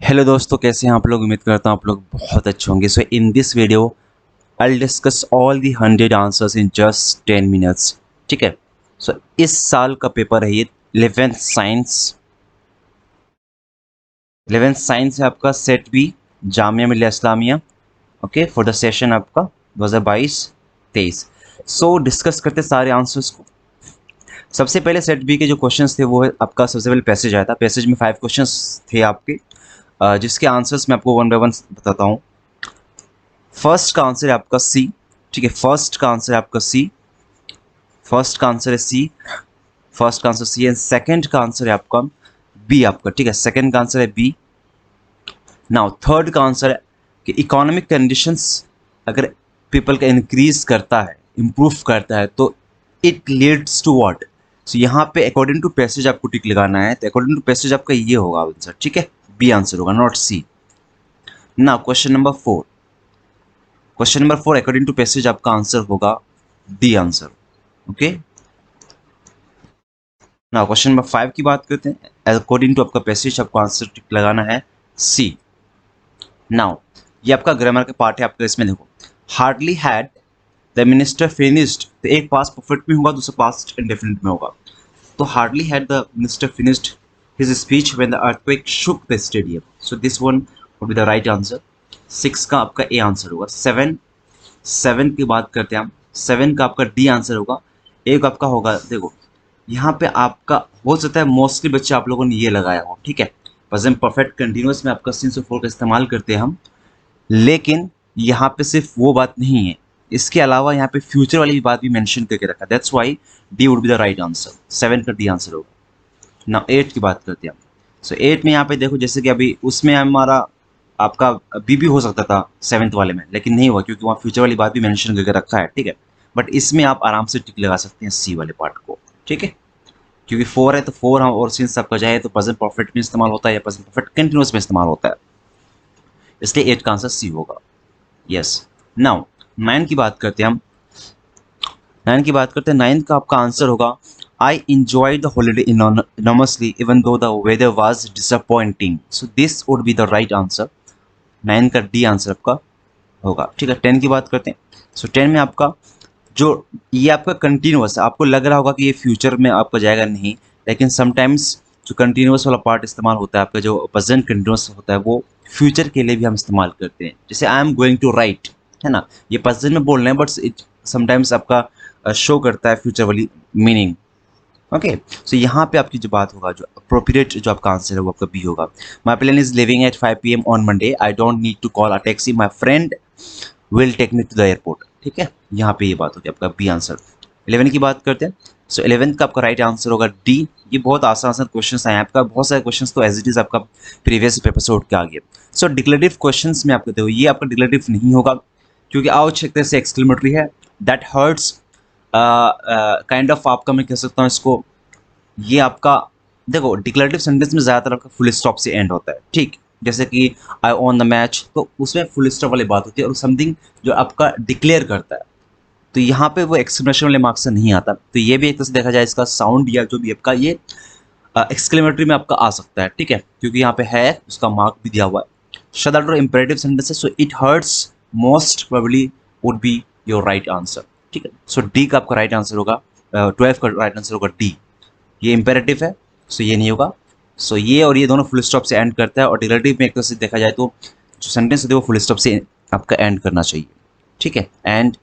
Hello दोस्तों, कैसे हैं आप लोग। उम्मीद करता हूँ आप लोग बहुत अच्छे होंगे। So in this video I discuss all the 100 answers in just 10 minutes. ठीक है। सो इस साल का पेपर है ये 11th साइंस। 11th साइंस है आपका set B, Jamia Millia Islamia. Okay, for the session आपका 2022-23। सो डिस्कस करते सारे आंसर्स को। सबसे पहले सेट बी के जो क्वेश्चंस थे वो है आपका, सबसे पहले पैसेज आया था। पैसेज में 5 क्वेश्चंस थे आपके, जिसके आंसर्स मैं आपको वन बाय वन बताता हूँ। फर्स्ट का आंसर है आपका सी। ठीक है, फर्स्ट का आंसर है आपका सी। फर्स्ट का आंसर है सी। फर्स्ट का आंसर सी है। सेकंड का आंसर है आपका बी आपका। ठीक है, सेकंड का आंसर है बी। नाउ थर्ड का आंसर है कि इकोनॉमिक कंडीशंस अगर पीपल का इंक्रीज करता है, इंप्रूव करता है, तो इट लीड्स टू व्हाट। सो यहाँ पे अकॉर्डिंग टू पैसेज आपको टिक लगाना है, तो अकॉर्डिंग टू पैसेज आपका ये होगा आंसर। ठीक है, बी आंसर होगा, not c. Now question number 4। Question number 4 according to passage आपका आंसर होगा d answer. Okay. Now question number 5 की बात करते हैं। अकॉर्डिंग टू आपका पैसेज आपको आंसर टिक लगाना है सी। नाउ ये आपका ग्रामर का पार्ट है आपका। इसमें देखो, hardly had the minister finished, तो एक पास्ट परफेक्ट में होगा, दूसरा पास्ट इंडेफिनिट में होगा। तो hardly had the minister finished his speech when the earthquake shook the stadium. So this one would be the right answer. 6 का आपका ए आंसर होगा। 7 की बात करते हैं हम। 7 का आपका डी आंसर होगा। एक आपका होगा, देखो यहाँ पे आपका हो सकता है मोस्टली बच्चे आप लोगों ने ये लगाया हो। ठीक है, प्रेजेंट परफेक्ट कंटिन्यूअस में आपका सिंस और फोर का इस्तेमाल करते हैं हम, लेकिन यहाँ पे सिर्फ वो बात नहीं है, इसके अलावा यहाँ पे फ्यूचर वाली बात भी मेंशन करके रखा। That's why D would be the right answer. 7 का डी आंसर होगा। ना 8 की बात करते हैं हम। सो 8 में यहाँ पे देखो, जैसे कि अभी उसमें हमारा आपका बी भी हो सकता था 7th वाले में, लेकिन नहीं हुआ क्योंकि वहाँ फ्यूचर वाली बात भी मेंशन करके रखा है। ठीक है, बट इसमें आप आराम से टिक लगा सकते हैं सी वाले पार्ट को। ठीक है, क्योंकि 4 है तो 4 हम, और सिंस आपका जाए तो प्रेजेंट परफेक्ट में इस्तेमाल होता है या प्रेजेंट परफेक्ट कंटिन्यूअस में इस्तेमाल होता है, इसलिए 8 का आंसर सी होगा। यस। नाउ 9 की बात करते हैं हम। 9 की बात करते हैं। 9 का आपका आंसर होगा आई enjoyed the holiday enormously even though the weather was disappointing. So this would be the right answer. 9 का डी आंसर आपका होगा। ठीक है, 10 की बात करते हैं। सो 10 में आपका जो ये आपका कंटिन्यूअस है, आपको लग रहा होगा कि ये फ्यूचर में आपका जाएगा नहीं, लेकिन समटाइम्स जो कंटिन्यूअस वाला पार्ट इस्तेमाल होता है आपका, जो प्रेजेंट कंटिन्यूअस होता है, वो फ्यूचर के लिए भी हम इस्तेमाल करते हैं। जैसे I am going to write, है ना, ये प्रेजेंट में बोल रहे हैं, बट इट समटाइम्स आपका शो करता है फ्यूचर वाली मीनिंग। ओके, सो यहाँ पे आपकी जो बात होगा, जो अप्रोप्रिएट जो आपका आंसर है वो आपका बी होगा। My plan is living at 5 PM on Monday, I don't need to call a taxi, my friend will take me to the airport. ठीक है, यहाँ पे ये बात होती है आपका बी आंसर। 11 की बात करते हैं। सो 11th का आपका राइट आंसर होगा डी। ये बहुत आसान आसान क्वेश्चन आए आपका, बहुत सारे क्वेश्चन तो एज इट इज आपका प्रीवियस पेपर से उठ के आ गए। सो डिक्लेरेटिव क्वेश्चन में आपको देखो, ये आपका डिक्लेरेटिव नहीं होगा क्योंकि आवश्यकता से एक्सक्लेमेटरी है। दैट हर्ट्स काइंड ऑफ आपका, मैं कह सकता हूँ इसको, ये आपका देखो डिक्लेरेटिव सेंटेंस में ज़्यादातर आपका फुल स्टॉप से एंड होता है। ठीक, जैसे कि आई ऑन द मैच, तो उसमें फुल स्टॉप वाली बात होती है, और समथिंग जो आपका डिक्लेयर करता है, तो यहाँ पे वो एक्सक्लेमेशन वाले मार्क्स से नहीं आता। तो ये भी एक तरह से देखा जाए, इसका साउंड या जो भी आपका ये एक्सक्लेमेटरी में आपका आ सकता है। ठीक है, क्योंकि यहाँ पे है, उसका मार्क भी दिया हुआ है। शब्द और इंपेरेटिव सेंटेंस है, so it hurts most probably would be your right answer. ठीक है, सो डी का आपका राइट आंसर होगा। 12 का राइट आंसर होगा डी। ये इंपेरेटिव है, सो ये नहीं होगा। सो ये और ये दोनों फुल स्टॉप से एंड करता है, और डिक्लेरेटिव में एक तरह से देखा जाए तो जो सेंटेंस होते हैं वो फुल स्टॉप से आपका एंड करना चाहिए। ठीक है, एंड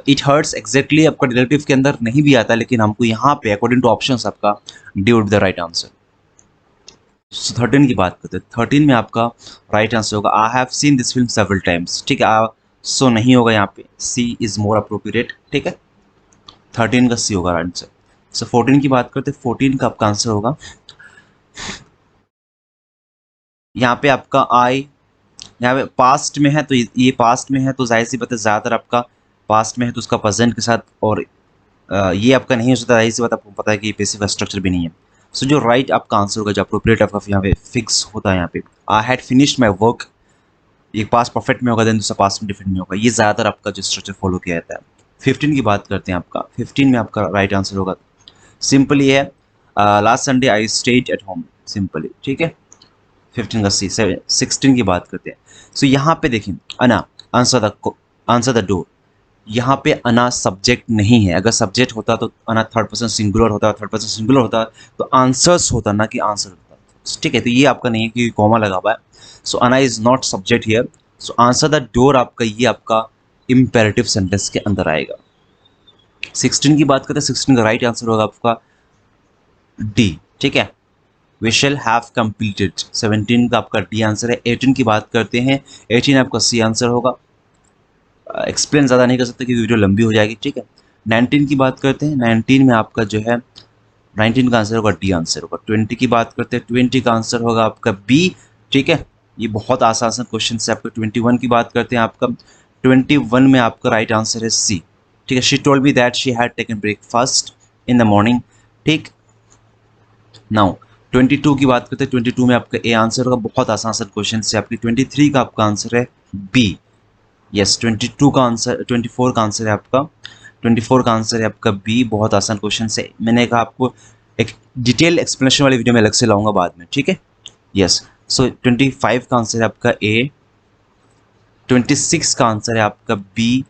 इट हर्ट्स एग्जैक्टली आपका डिक्लेरेटिव के अंदर नहीं भी आता, लेकिन हमको यहाँ पे अकॉर्डिंग टू ऑप्शंस आपका D would be the right answer. So 13 की बात करते हैं। 13 में आपका राइट आंसर होगा I have seen this film several times. ठीक है, सो नहीं होगा यहाँ पे, सी इज मोर अप्रोप्रिएट। ठीक है, 13 का सी होगा आंसर। सो 14 की बात करते हैं। 14 का आपका आंसर होगा, यहाँ पे आपका आई, यहाँ पे पास्ट में है, तो ये पास्ट में है, तो जाहिर सी बात है ज़्यादातर आपका पास्ट में है तो उसका प्रेजेंट के साथ, और ये आपका नहीं हो सकता, जाहिर सी बात आपको पता है कि पैसिव स्ट्रक्चर भी नहीं है। सो जो राइट आपका आंसर होगा, जो अप्रोप्रिएट आपका यहाँ पे फिक्स होता है, यहाँ पे I had finished my work, ये पास्ट परफेक्ट में होगा, देन दूसरा पास्ट में डिफरेंट में होगा। ये ज़्यादातर आपका जो स्ट्रक्चर फॉलो किया जाता है। 15 की बात करते हैं आपका। 15 में आपका राइट आंसर होगा, सिंपली है last Sunday I stayed at home, simply. ठीक है, 15 का सी। 16 की बात करते हैं। सो यहाँ पे देखें, अना आंसर द डोर। यहाँ पे अना सब्जेक्ट नहीं है। अगर सब्जेक्ट होता तो अना थर्ड पर्सन सिंगुलर होता, थर्ड पर्सन सिंगुलर होता तो आंसर्स होता, ना कि आंसर होता। ठीक है, तो ये आपका नहीं है क्योंकि कॉमा लगा हुआ है। सो अना is not subject here. So answer the door आपका, ये आपका इम्पेरेटिव सेंटेंस के अंदर आएगा। 16 की बात करते हैं, 16 का राइट आंसर होगा आपका डी। ठीक है, वी शेल हैव कंप्लीटेड। 17 का आपका डी आंसर है। 18 की बात करते हैं, 18 आपका सी आंसर होगा। एक्सप्लेन ज़्यादा नहीं कर सकते क्योंकि वीडियो लंबी हो जाएगी। ठीक है, 19 की बात करते हैं। 19 में आपका जो है 19 का आंसर होगा डी आंसर होगा। 20 की बात करते हैं, 20 का आंसर होगा आपका बी। ठीक है, ये बहुत आसान सा क्वेश्चन है आपका। 21 की बात करते हैं, आपका 21 में आपका राइट आंसर है सी। ठीक है, she told me that she had taken breakfast in the morning. ठीक, नाउ 22 की बात करते हैं। 22 में आपका ए आंसर होगा। बहुत आसान सा क्वेश्चन है आपकी। 23 का आपका आंसर है बी। यस, 22 का आंसर, 24 का आंसर है आपका, 24 का आंसर है आपका बी। बहुत आसान क्वेश्चन है। मैंने कहा आपको एक डिटेल एक्सप्लेनेशन वाली वीडियो में अलग से लाऊंगा बाद में। ठीक है, यस। सो 25 का आंसर है आपका ए, 26 का आंसर है आपका बी,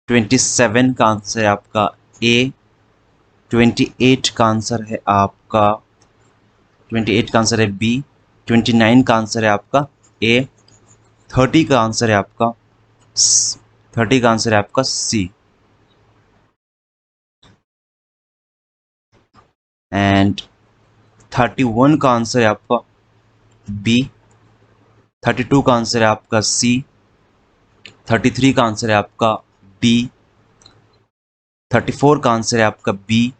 27 का आंसर है आपका ए, 28 का आंसर है आपका, 28 का आंसर है बी, 29 का आंसर है आपका ए, 30 का आंसर है आपका 30 का आंसर है आपका सी, एंड 31 का आंसर है आपका बी, 32 का आंसर है आपका सी, 33 का आंसर है आपका डी, 34 का आंसर है आपका बी,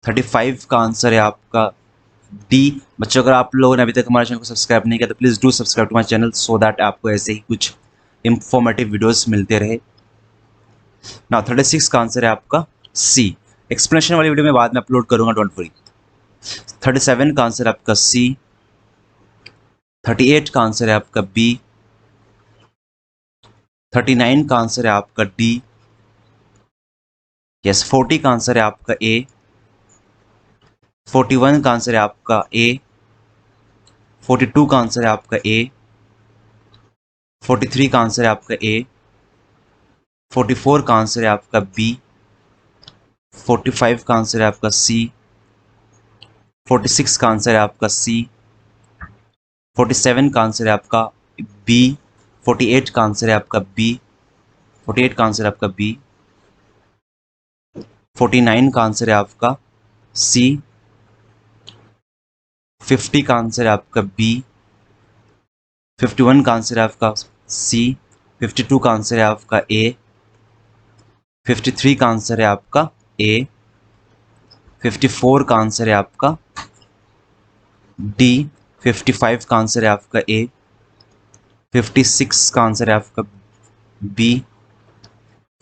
35 का आंसर है आपका डी। बच्चों, अगर आप लोगों ने अभी तक हमारे चैनल को सब्सक्राइब नहीं किया तो please do subscribe to my channel so that आपको ऐसे ही कुछ इंफॉर्मेटिव वीडियोस मिलते रहे। ना 36 का आंसर है आपका सी। एक्सप्लेनेशन वाली वीडियो मैं बाद में अपलोड करूंगा, डोंट वरी। 37 का आंसर है आपका सी, 38 का आंसर है आपका बी, 39 का आंसर है आपका डी, यस, 40 का आंसर है आपका ए, 41 का आंसर है आपका ए, 42 का आंसर है आपका ए, 43 का आंसर है आपका ए, 44 का आंसर है आपका बी, 45 का आंसर है आपका सी, 46 का आंसर है आपका सी, 47 का आंसर है आपका बी, 48 का आंसर है आपका बी, 48 का आंसर है आपका बी, 49 का आंसर है आपका सी, 50 का आंसर है आपका बी, 51 का आंसर है आपका सी, 52 का आंसर है आपका ए, 53 का आंसर है आपका ए, 54 का आंसर है आपका डी, 55 का आंसर है आपका ए, 56 का आंसर है आपका बी,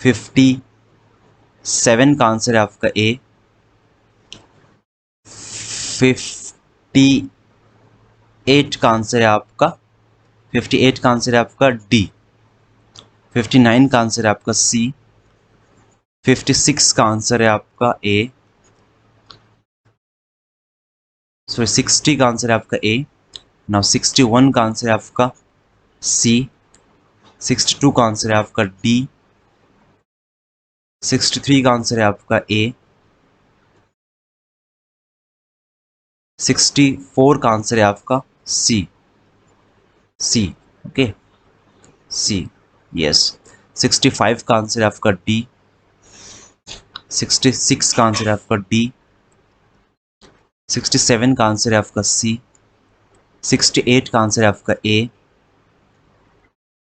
57 का आंसर है आपका ए, 58 का आंसर है आपका 58 का आंसर है आपका डी, 59 का आंसर है आपका सी, 56 का आंसर है आपका ए, सॉरी 60 का आंसर है आपका ए। नाउ 61 का आंसर है आपका सी, 62 का आंसर है आपका डी, 63 का आंसर है आपका ए, 64 का आंसर है आपका सी, सी, ओके, सी, यस। 65 का आंसर है आपका डी, 66 का आंसर है आपका डी, 67 का आंसर है आपका सी, 68 का आंसर है आपका ए,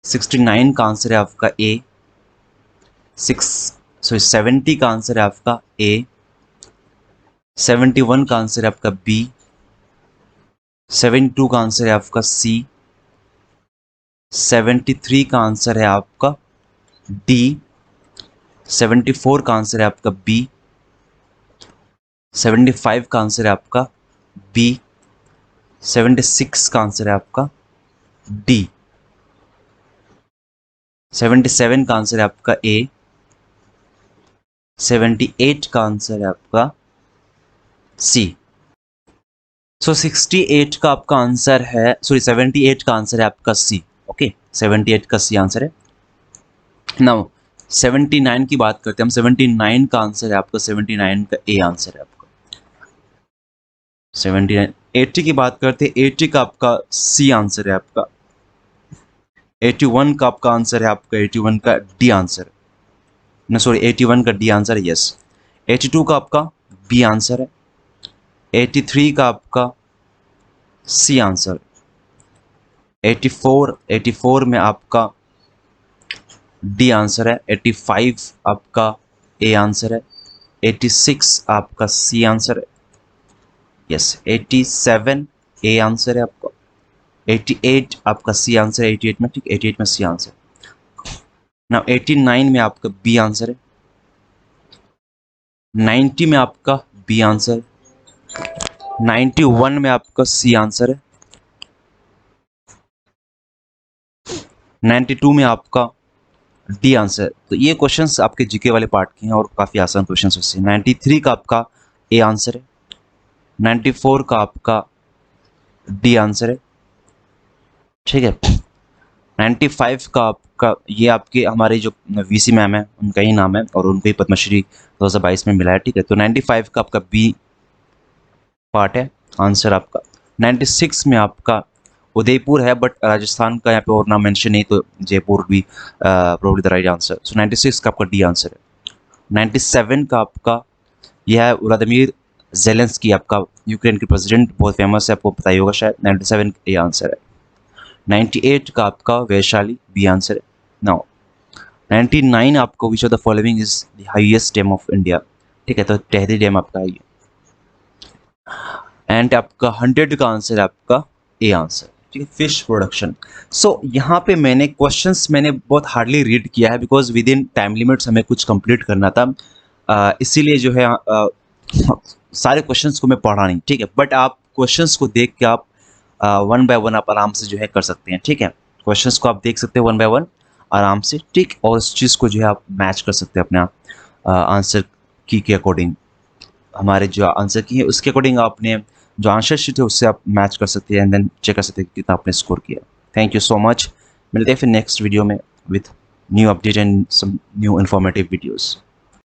69 का आंसर है आपका ए, 70 का आंसर है आपका ए, 71 का आंसर है आपका बी, 72 का आंसर है आपका सी, 73 का आंसर है आपका डी, 74 का आंसर है आपका बी, 75 का आंसर है आपका बी, 76 का आंसर है आपका डी, 77 का आंसर है आपका ए, 78 का आंसर है आपका सी। सो 68 का आपका आंसर है, सॉरी 78 का आंसर है आपका सी। ओके, 78 का सी आंसर है। नाउ 79 की बात करते हैं हम। 79 का आंसर है आपका, 79 का ए आंसर है आपका 79। 80 की बात करते हैं, 80 का आपका सी आंसर है आपका। 81 का आपका आंसर है आपका, 81 का डी आंसर है ना, सॉरी 81 का डी आंसर है, यस। 82 का आपका बी आंसर है। 83 का आपका सी आंसर। 84 में आपका डी आंसर है। 85 आपका ए आंसर है। 86 आपका सी आंसर है, यस। 87 ए आंसर है आपका। 88 आपका सी आंसर है, 88 में, ठीक, 88 में सी आंसर। ना 89 में आपका बी आंसर है। 90 में आपका बी आंसर है। 91 में आपका सी आंसर है। 92 में आपका डी आंसर। तो ये क्वेश्चंस आपके जीके वाले पार्ट के हैं और काफ़ी आसान क्वेश्चंस होते हैं। 93 का आपका ए आंसर है। 94 का आपका डी आंसर है, ठीक है। 95 का आपका, ये आपके हमारे जो वीसी मैम है उनका ही नाम है और उनको ही पद्मश्री 2022 में मिला है, ठीक है। तो 95 का आपका बी पार्ट है आंसर आपका। 96 में आपका उदयपुर है, बट राजस्थान का यहाँ पे और नाम मेंशन नहीं, तो जयपुर भी प्रोबब्ली द राइट आंसर। सो 96 का आपका डी आंसर है। 97 का आपका यह है व्लादिमीर जेलेंस्की, आपका यूक्रेन के प्रेसिडेंट, बहुत फेमस है, आपको पता ही होगा शायद। 97 ये आंसर है। 98 का आपका वैशाली, बी आंसर है। नाउ 99 आपको which of the following is the highest dam of India, ठीक है। तो टेहरी डैम आपका है। एंड आपका 100 का आंसर है आपका ए आंसर, ठीक है, फिश प्रोडक्शन। सो यहाँ पे मैंने क्वेश्चंस बहुत हार्डली रीड किया है, because with in time limits हमें कुछ कंप्लीट करना था, इसीलिए जो है सारे क्वेश्चंस को मैं पढ़ा नहीं, ठीक है। बट आप क्वेश्चंस को देख के आप वन बाय वन आप आराम से जो है कर सकते हैं, ठीक है। क्वेश्चंस को आप देख सकते हैं वन बाय वन आराम से, ठीक, और इस चीज़ को जो है आप मैच कर सकते हैं अपने आंसर की के अकॉर्डिंग। हमारे जो आंसर की है उसके अकॉर्डिंग आपने जो आंसर शीट है उससे आप मैच कर सकते हैं एंड देन चेक कर सकते हैं कितना आपने स्कोर किया। Thank you so much. मिलते हैं फिर नेक्स्ट वीडियो में with new update and some new informative videos.